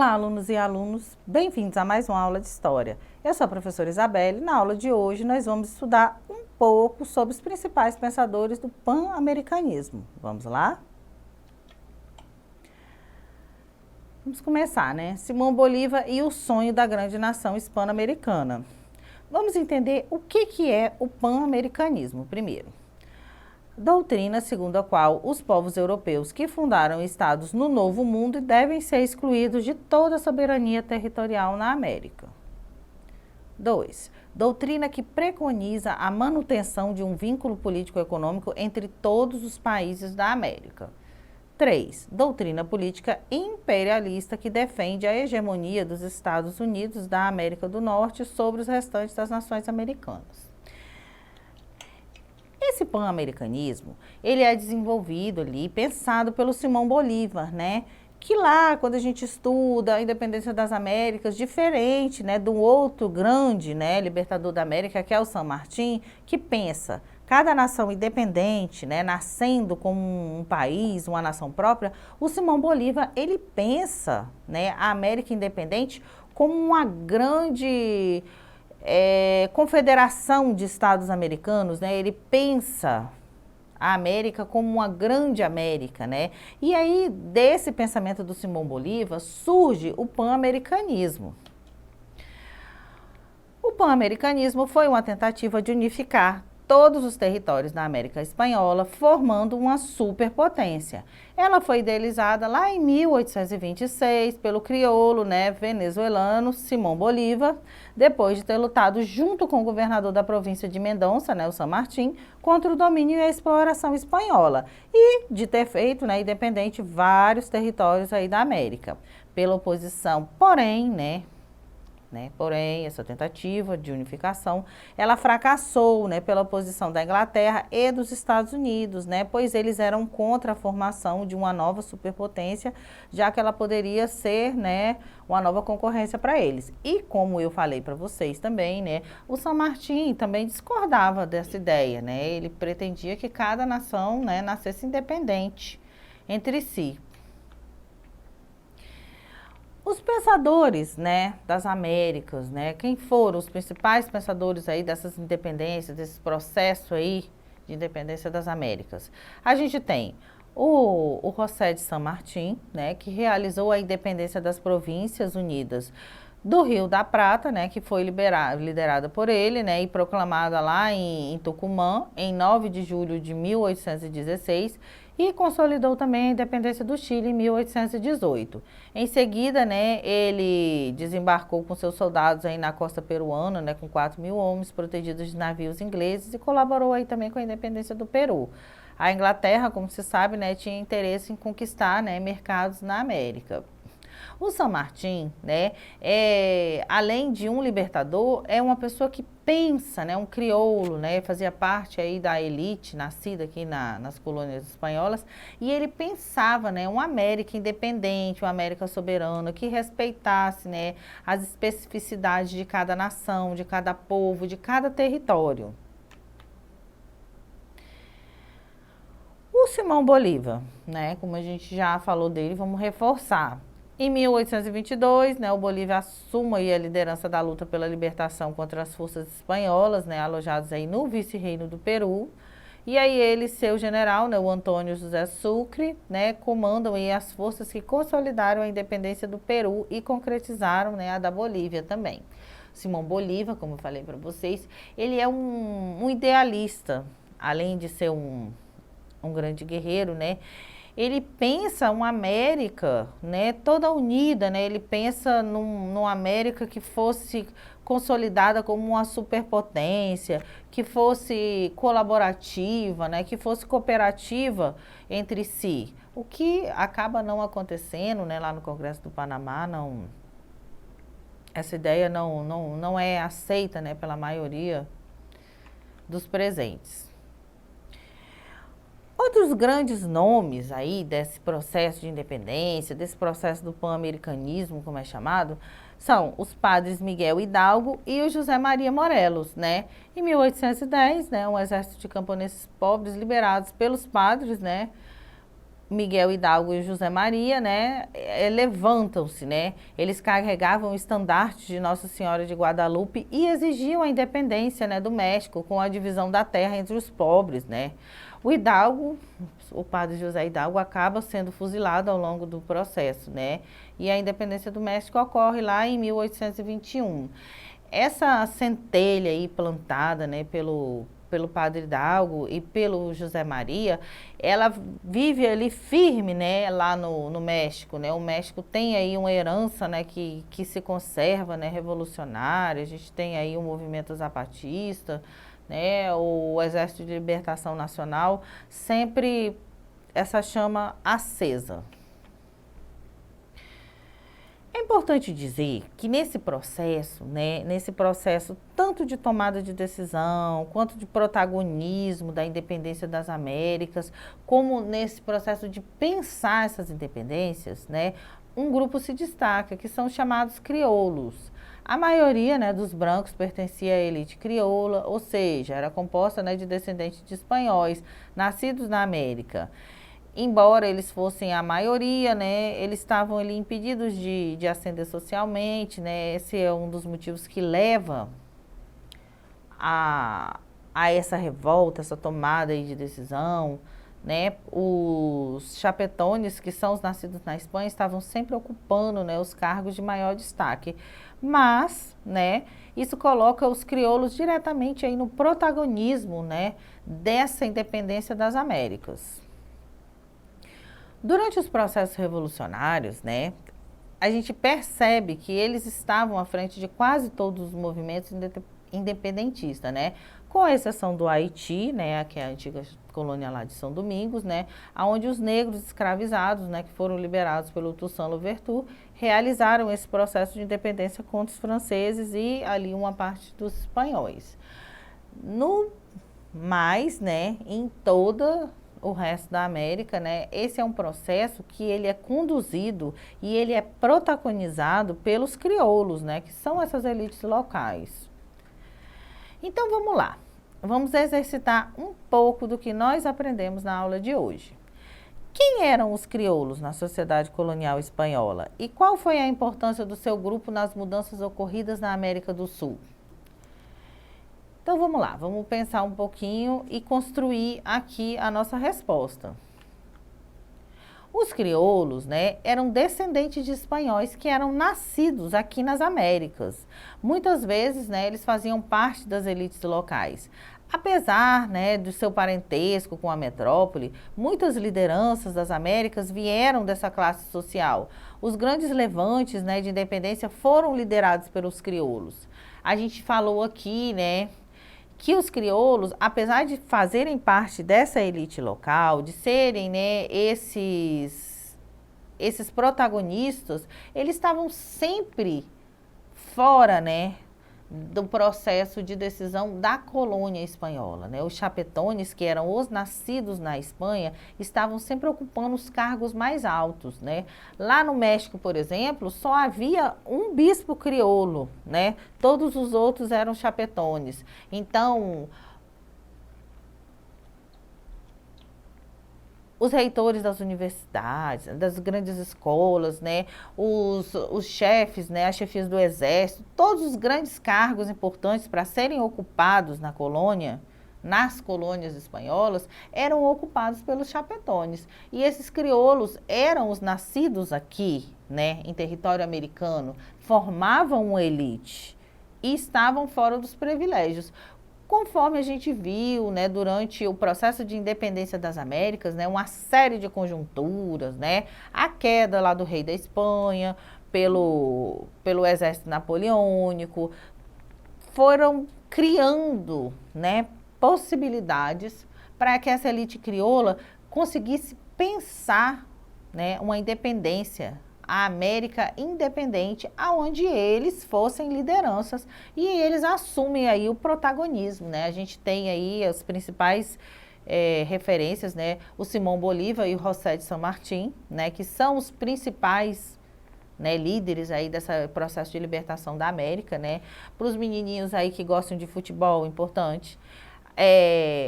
Olá, alunos e alunos, bem-vindos a mais uma aula de História. Eu sou a professora Isabelle e na aula de hoje nós vamos estudar um pouco sobre os principais pensadores do pan-americanismo. Vamos lá? Vamos começar, né? Simão Bolívar e o sonho da grande nação hispano-americana. Vamos entender o que é o pan-americanismo primeiro. Doutrina segundo a qual os povos europeus que fundaram estados no Novo Mundo devem ser excluídos de toda a soberania territorial na América. 2. Doutrina que preconiza a manutenção de um vínculo político-econômico entre todos os países da América. 3. Doutrina política imperialista que defende a hegemonia dos Estados Unidos da América do Norte sobre os restantes das nações americanas. Esse pan-americanismo, ele é desenvolvido ali, pensado pelo Simão Bolívar, né? Que lá, quando a gente estuda a independência das Américas, diferente, né, do outro grande, né, libertador da América, que é o San Martín, que pensa cada nação independente, né, nascendo como um país, uma nação própria, o Simão Bolívar, ele pensa, né, a América independente como uma grande confederação de estados americanos, né? Ele pensa a América como uma grande América, né? E aí, desse pensamento do Simão Bolívar, surge o pan-americanismo. O pan-americanismo foi uma tentativa de unificar todos os territórios da América Espanhola, formando uma superpotência. Ela foi idealizada lá em 1826 pelo crioulo, né, venezuelano Simão Bolívar, depois de ter lutado junto com o governador da província de Mendonça, né, o San Martín, contra o domínio e a exploração espanhola, e de ter feito, né, independente vários territórios aí da América. Pela oposição, porém, essa tentativa de unificação, ela fracassou, né, pela oposição da Inglaterra e dos Estados Unidos, né, pois eles eram contra a formação de uma nova superpotência, já que ela poderia ser, né, uma nova concorrência para eles. E como eu falei para vocês também, né, o San Martín também discordava dessa ideia, né, ele pretendia que cada nação, né, nascesse independente entre si. Os pensadores, né, das Américas, né, quem foram os principais pensadores aí dessas independências, desse processo aí de independência das Américas? A gente tem o José de San Martín, né, que realizou a independência das Províncias Unidas do Rio da Prata, né, que foi liderada por ele, né, e proclamada lá em Tucumã, em 9 de julho de 1816, e consolidou também a independência do Chile em 1818. Em seguida, né, ele desembarcou com seus soldados aí na costa peruana, né, com 4.000 homens protegidos de navios ingleses e colaborou aí também com a independência do Peru. A Inglaterra, como se sabe, né, tinha interesse em conquistar, né, mercados na América. O San Martín, né, além de um libertador, é uma pessoa que pensa, né, um crioulo, né, fazia parte aí da elite nascida aqui nas colônias espanholas, e ele pensava, né, uma América independente, uma América soberana, que respeitasse, né, as especificidades de cada nação, de cada povo, de cada território. O Simão Bolívar, né, como a gente já falou dele, vamos reforçar. Em 1822, né, o Bolívar assume aí a liderança da luta pela libertação contra as forças espanholas, né, alojadas aí no vice-reino do Peru. E aí ele e seu general, né, o Antônio José Sucre, né, comandam aí as forças que consolidaram a independência do Peru e concretizaram, né, a da Bolívia também. Simão Bolívar, como eu falei para vocês, ele é um idealista, além de ser um grande guerreiro, né? Ele pensa uma América, né, toda unida, né? Ele pensa numa América que fosse consolidada como uma superpotência, que fosse colaborativa, né, que fosse cooperativa entre si. O que acaba não acontecendo, né, lá no Congresso do Panamá, essa ideia não é aceita, né, pela maioria dos presentes. Outros grandes nomes aí desse processo de independência, desse processo do pan-americanismo, como é chamado, são os padres Miguel Hidalgo e o José Maria Morelos, né? Em 1810, né, um exército de camponeses pobres liberados pelos padres, né, Miguel Hidalgo e José Maria, né, levantam-se, né, eles carregavam o estandarte de Nossa Senhora de Guadalupe e exigiam a independência, né, do México, com a divisão da terra entre os pobres, né. O Hidalgo, o padre José Hidalgo, acaba sendo fuzilado ao longo do processo, né, e a independência do México ocorre lá em 1821. Essa centelha aí plantada, né, pelo padre Hidalgo e pelo José Maria, ela vive ali firme, né, lá no México, né, o México tem aí uma herança, né, que se conserva, né, revolucionária, a gente tem aí o movimento zapatista, né, o Exército de Libertação Nacional, sempre essa chama acesa. É importante dizer que nesse processo, né, nesse processo tanto de tomada de decisão, quanto de protagonismo da independência das Américas, como nesse processo de pensar essas independências, né, um grupo se destaca, que são os chamados crioulos. A maioria, né, dos brancos pertencia à elite crioula, ou seja, era composta, né, de descendentes de espanhóis, nascidos na América. Embora eles fossem a maioria, né, eles estavam ali impedidos de ascender socialmente, né, esse é um dos motivos que leva a essa revolta, essa tomada aí de decisão, né, os chapetones, que são os nascidos na Espanha, estavam sempre ocupando, né, os cargos de maior destaque, mas, né, isso coloca os crioulos diretamente aí no protagonismo, né, dessa independência das Américas. Durante os processos revolucionários, né, a gente percebe que eles estavam à frente de quase todos os movimentos independentistas, né, com exceção do Haiti, né, que é a antiga colônia lá de São Domingos, né, onde os negros escravizados, né, que foram liberados pelo Toussaint Louverture, realizaram esse processo de independência contra os franceses e ali uma parte dos espanhóis. No mais, né, em toda o resto da América, né, esse é um processo que ele é conduzido e ele é protagonizado pelos crioulos, né, que são essas elites locais. Então vamos lá, vamos exercitar um pouco do que nós aprendemos na aula de hoje. Quem eram os crioulos na sociedade colonial espanhola e qual foi a importância do seu grupo nas mudanças ocorridas na América do Sul? Então vamos lá, vamos pensar um pouquinho e construir aqui a nossa resposta. Os crioulos, né, eram descendentes de espanhóis que eram nascidos aqui nas Américas. Muitas vezes, né, eles faziam parte das elites locais. Apesar, né, do seu parentesco com a metrópole, muitas lideranças das Américas vieram dessa classe social. Os grandes levantes, né, de independência foram liderados pelos crioulos. A gente falou aqui, né, que os crioulos, apesar de fazerem parte dessa elite local, de serem, né, esses protagonistas, eles estavam sempre fora, né, do processo de decisão da colônia espanhola, né? Os chapetones, que eram os nascidos na Espanha, estavam sempre ocupando os cargos mais altos, né? Lá no México, por exemplo, só havia um bispo crioulo, né? Todos os outros eram chapetones. Então, os reitores das universidades, das grandes escolas, né, os chefes, né, as chefias do exército, todos os grandes cargos importantes para serem ocupados na colônia, nas colônias espanholas, eram ocupados pelos chapetones. E esses crioulos eram os nascidos aqui, né, em território americano, formavam uma elite e estavam fora dos privilégios. Conforme a gente viu, né, durante o processo de independência das Américas, né, uma série de conjunturas, né, a queda lá do rei da Espanha, pelo exército napoleônico, foram criando, né, possibilidades para que essa elite crioula conseguisse pensar, né, uma independência, a América independente, aonde eles fossem lideranças e eles assumem aí o protagonismo, né? A gente tem aí as principais referências, né? O Simão Bolívar e o José de San Martín, né? Que são os principais, né, líderes aí desse processo de libertação da América, né? Para os menininhos aí que gostam de futebol, importante.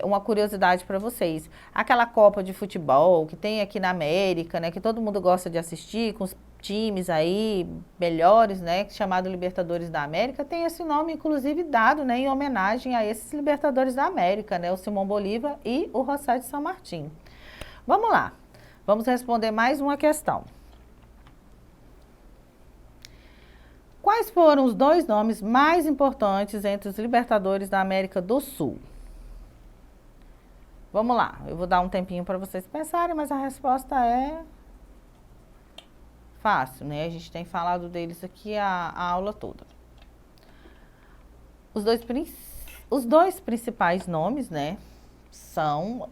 uma curiosidade para vocês. Aquela Copa de Futebol que tem aqui na América, né, que todo mundo gosta de assistir, com os times aí melhores, né, chamado Libertadores da América, tem esse nome, inclusive, dado, né, em homenagem a esses Libertadores da América, né, o Simão Bolívar e o José de San Martín. Vamos lá, vamos responder mais uma questão. Quais foram os dois nomes mais importantes entre os Libertadores da América do Sul? Vamos lá, eu vou dar um tempinho para vocês pensarem, mas a resposta é fácil, né? A gente tem falado deles aqui a aula toda. Os dois principais nomes, né, são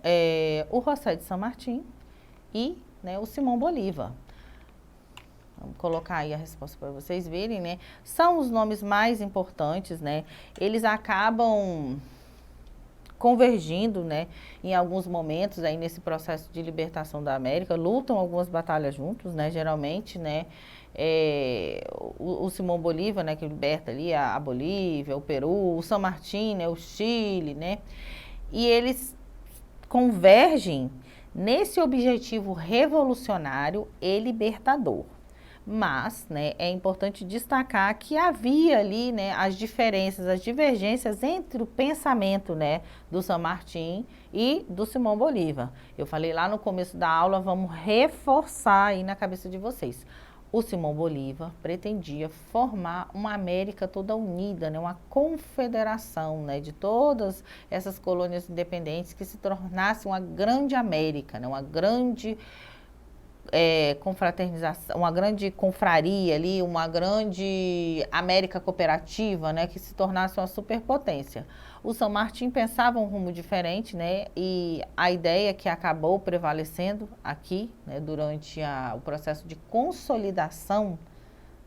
o José de San Martín e, né, o Simão Bolívar. Vamos colocar aí a resposta para vocês verem, né? São os nomes mais importantes, né? Eles acabam convergindo, né, em alguns momentos aí nesse processo de libertação da América, lutam algumas batalhas juntos, né, geralmente, né, o Simão Bolívar, né, que liberta ali a Bolívia, o Peru, o San Martín, né, o Chile, né, e eles convergem nesse objetivo revolucionário e libertador. Mas, né, é importante destacar que havia ali, né, as diferenças, as divergências entre o pensamento, né, do San Martín e do Simão Bolívar. Eu falei lá no começo da aula, vamos reforçar aí na cabeça de vocês. O Simão Bolívar pretendia formar uma América toda unida, né, uma confederação, né, de todas essas colônias independentes que se tornasse uma grande América, né, uma grande confraternização, uma grande confraria ali, uma grande América cooperativa, né, que se tornasse uma superpotência. O San Martín pensava um rumo diferente, né, e a ideia que acabou prevalecendo aqui, né, durante o processo de consolidação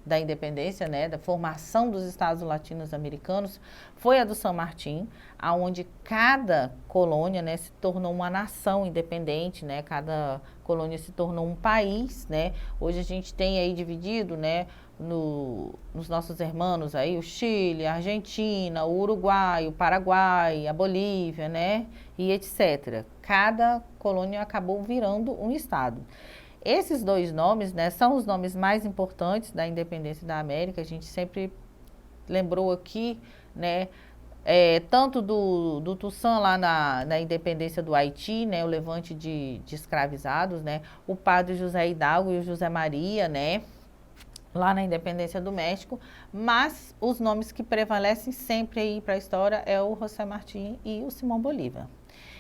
da independência, né, da formação dos Estados Latino-Americanos, foi a do San Martín, aonde cada colônia, né, se tornou uma nação independente, né, cada colônia se tornou um país, né. Hoje a gente tem aí dividido, né, nos nossos irmãos aí, o Chile, a Argentina, o Uruguai, o Paraguai, a Bolívia, né, e etc. Cada colônia acabou virando um estado. Esses dois nomes, né, são os nomes mais importantes da independência da América. A gente sempre lembrou aqui, né, tanto do Toussaint lá na independência do Haiti, né, o levante de escravizados, né, o padre José Hidalgo e o José Maria, né, lá na independência do México, mas os nomes que prevalecem sempre aí para a história é o José Martí e o Simão Bolívar.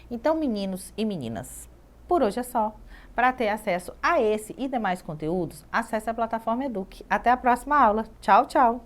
Então, meninos e meninas, por hoje é só. Para ter acesso a esse e demais conteúdos, acesse a plataforma Eduque. Até a próxima aula. Tchau, tchau!